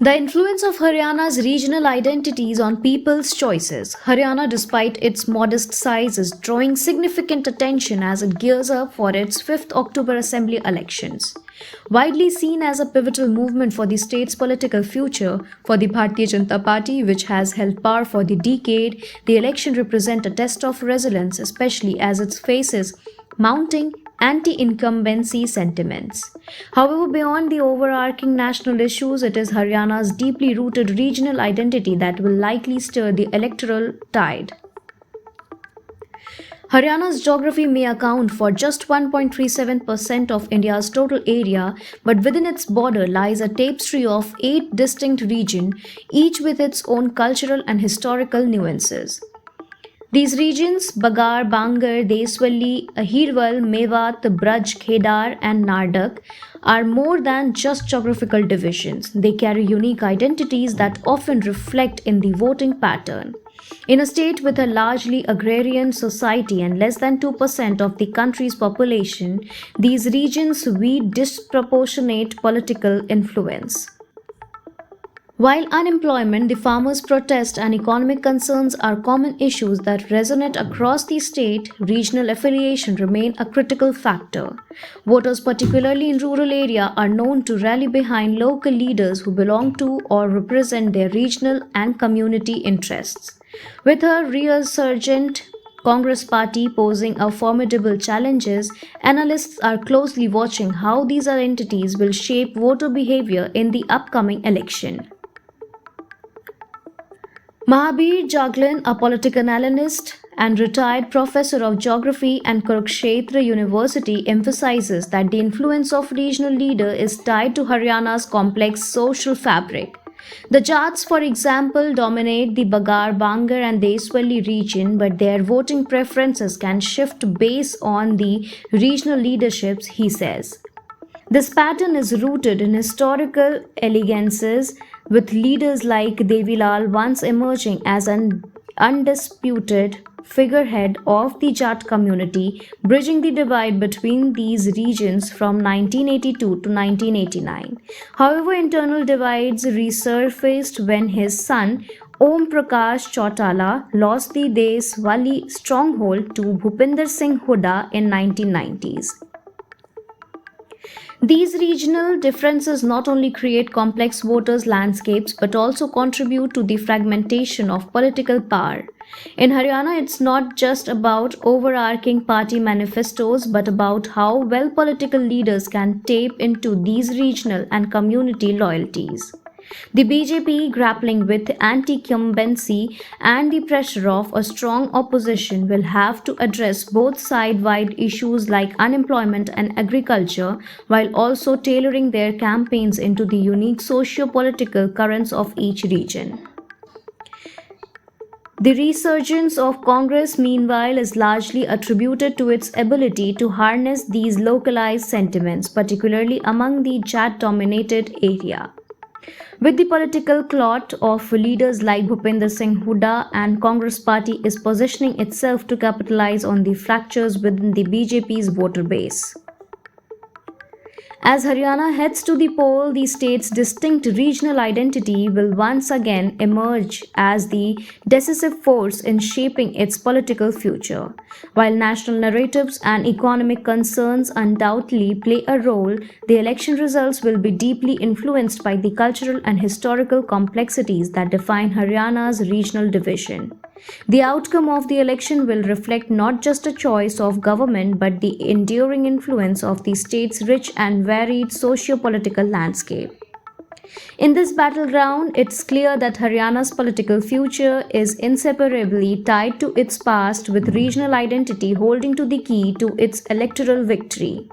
The influence of Haryana's regional identities on people's choices. Haryana, despite its modest size, is drawing significant attention as it gears up for its 5th October Assembly elections. Widely seen as a pivotal movement for the state's political future, for the Bharatiya Janata Party, which has held power for the decade, the election represents a test of resilience, especially as it faces mounting anti-incumbency sentiments. However, beyond the overarching national issues, it is Haryana's deeply rooted regional identity that will likely stir the electoral tide. Haryana's geography may account for just 1.37% of India's total area, but within its border lies a tapestry of 8 distinct regions, each with its own cultural and historical nuances. These regions, Bagar, Bangar, Deswali, Ahirwal, Mewat, Braj, Khedar, and Nardak, are more than just geographical divisions. They carry unique identities that often reflect in the voting pattern. In a state with a largely agrarian society and less than 2% of the country's population, these regions wield disproportionate political influence. While unemployment, the farmers' protest, and economic concerns are common issues that resonate across the state, regional affiliation remain a critical factor. Voters, particularly in rural areas, are known to rally behind local leaders who belong to or represent their regional and community interests. With a resurgent Congress party posing a formidable challenges, analysts are closely watching how these identities will shape voter behavior in the upcoming election. Mahabir Jaglan, a political analyst and retired professor of geography at Kurukshetra University, emphasizes that the influence of regional leader is tied to Haryana's complex social fabric. The Jats, for example, dominate the Bagar, Bangar, and Deswali region, but their voting preferences can shift based on the regional leaderships, he says. This pattern is rooted in historical elegances, with leaders like Devilal once emerging as an undisputed figurehead of the Jat community, bridging the divide between these regions from 1982 to 1989. However, internal divides resurfaced when his son Om Prakash Chautala lost the Deswali stronghold to Bhupinder Singh Hooda in 1990s. These regional differences not only create complex voters' landscapes but also contribute to the fragmentation of political power. In Haryana, it's not just about overarching party manifestos but about how well political leaders can tap into these regional and community loyalties. The BJP, grappling with anti-incumbency and the pressure of a strong opposition, will have to address both side-wide issues like unemployment and agriculture, while also tailoring their campaigns into the unique socio-political currents of each region. The resurgence of Congress, meanwhile, is largely attributed to its ability to harness these localized sentiments, particularly among the Jat-dominated area. With the political clout of leaders like Bhupinder Singh Hooda, and Congress party is positioning itself to capitalize on the fractures within the BJP's voter base. As Haryana heads to the poll, the state's distinct regional identity will once again emerge as the decisive force in shaping its political future. While national narratives and economic concerns undoubtedly play a role, the election results will be deeply influenced by the cultural and historical complexities that define Haryana's regional division. The outcome of the election will reflect not just a choice of government but the enduring influence of the state's rich and varied socio-political landscape. In this battleground, it's clear that Haryana's political future is inseparably tied to its past, with regional identity holding to the key to its electoral victory.